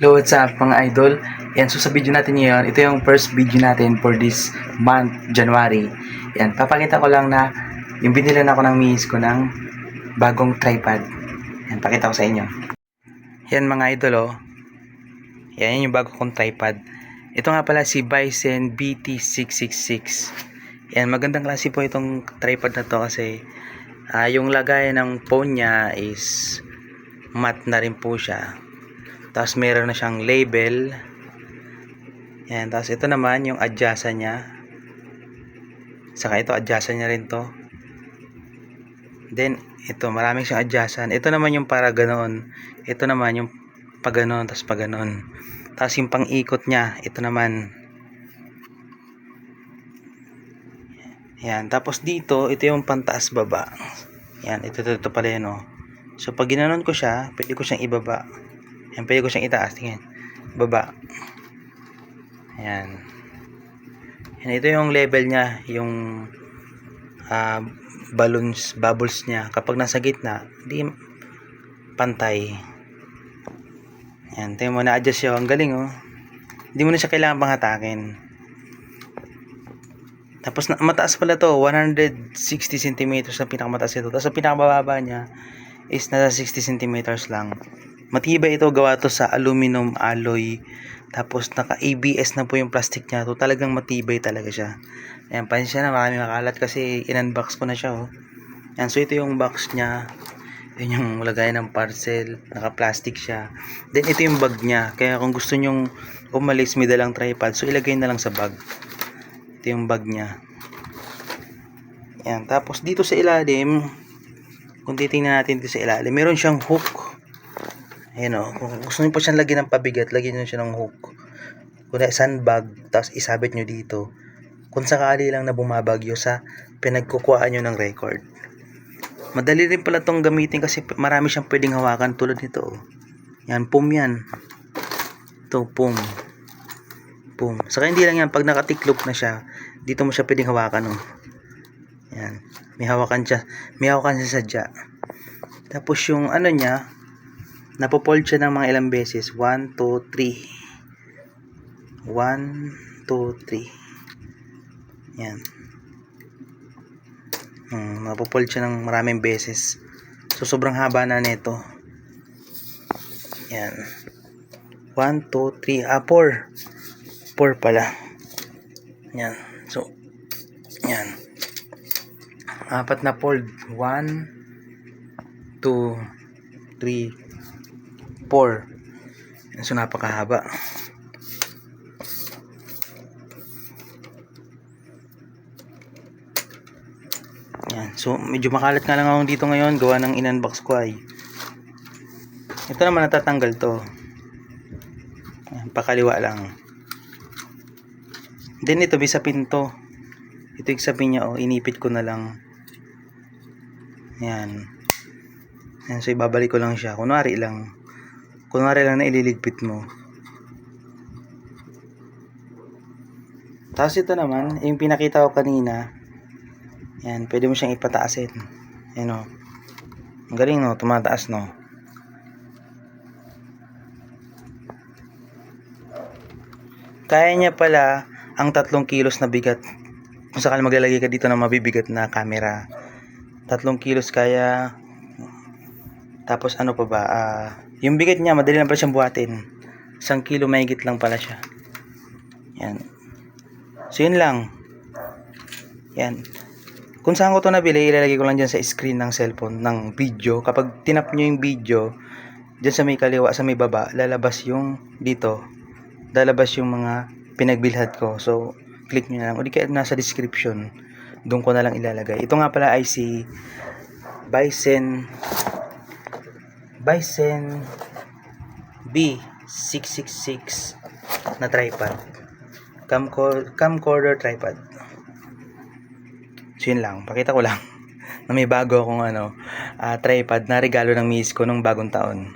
Hello, what's up mga idol? Yan, so sa video natin ngayon, ito yung first video natin for this month, January. Yan, papakita ko lang na yung binilan ako ng miss ko ng bagong tripod. Yan, pakita ko sa inyo. Yan mga idol, oh. Yan yung bago kong tripod. Ito nga pala si Bison BT666. Yan, magandang klase po itong tripod na to kasi yung lagay ng phone niya is matte na rin po siya. Tapos meron na siyang label. Yan, tapos ito naman yung adjasa niya. Saka ito adjasa niya rin to. Then ito maraming siyang adjasan. Ito naman yung para ganoon. Ito naman yung pag ganoon tapos pag ganoon. Tapos yung pang-ikot niya, ito naman. Yan, tapos dito, ito yung pantaas baba. Yan, ito pala yun, oh. So pag ginanon ko siya, pwede ko siyang ibaba. Yan, pwede ko siyang itaas. Tingnan. Baba. Ayan. Yan, ito yung level niya. Yung bubbles niya. Kapag nasa gitna, hindi pantay. Yan, tingnan mo, na-adjust siya. Ang galing, oh. Hindi mo na siya kailangan panghatakin. Tapos, mataas pala to. 160 cm ang pinakamataas ito. Tapos, ang pinakamababa niya is nasa 60 cm lang. Matibay ito, gawa to sa aluminum alloy. Tapos naka ABS na po yung plastic niya. To talagang matibay talaga siya. Ayan, pasensya na, marami makalat kasi in-unbox ko na siya, oh. Ayan, so ito yung box niya. Yan yung lagay ng parcel. Naka-plastic siya. Then ito yung bag niya. Kaya kung gusto nyong umalis, may dalang tripod, so ilagay na lang sa bag. Ito yung bag niya. Ayan, tapos dito sa ilalim, kung titingnan natin dito sa ilalim, meron siyang hook. Ayan, o, kung gusto nyo po siyang lagyan ng pabigat, lagyan nyo siya ng hook. Kung sandbag, tapos isabit nyo dito. Kung sakali lang na bumabagyo sa pinagkukuhaan nyo ng record. Madali rin pala itong gamitin kasi marami siyang pwedeng hawakan tulad nito. Yan, pum yan. Ito, pum. Pum. Saka hindi lang yan, pag nakatiklop na siya, dito mo siya pwedeng hawakan, oh. Yan. May hawakan siya sa sadya. Tapos yung ano niya, napopold siya ng mga ilang beses. 1, 2, 3. 1, 2, 3. Yan. Napopold siya ng maraming beses. So, sobrang haba na nito. Yan. 1, 2, 3. 4. 4 pala. Yan. So, yan. 4 na fold. 1, 2, 3, 4. So napakahaba. Yan. So medyo makalat nga lang ako dito ngayon, gawa ng in-unbox ko ay. Ito naman natatanggal to. Yan, pakaliwa lang. Then ito bisa pinto. Ito yung sabi niya, oh, inipit ko na lang. Yan. Yan, so ibabalik ko lang siya. Kunwari lang na ililigpit mo. Tapos ito naman, yung pinakita ko kanina. Yan, pwede mo siyang ipataasin. Yan, o. Ang galing, no? Tumataas, no? Kaya niya pala ang 3 kilos na bigat. Kung sakali maglalagay ka dito ng mabibigat na camera. 3 kilos kaya. Tapos ano pa ba? Yung bigat niya, madali lang pala siyang buhatin. 1 kilo mahigit lang pala siya. Yan. So yun lang. Yan. Kung saan ko ito nabili, ilalagay ko lang dyan sa screen ng cellphone, ng video. Kapag tinap nyo yung video, dyan sa may kaliwa, sa may baba, lalabas yung dito. Lalabas yung mga pinagbilhad ko. So, click nyo na lang. O di kaya nasa description, doon ko na lang ilalagay. Ito nga pala ay si Bison B666 na tripod. Camcorder tripod. So yun lang, pakita ko lang na may bago akong tripod na regalo ng miss ko nung bagong taon.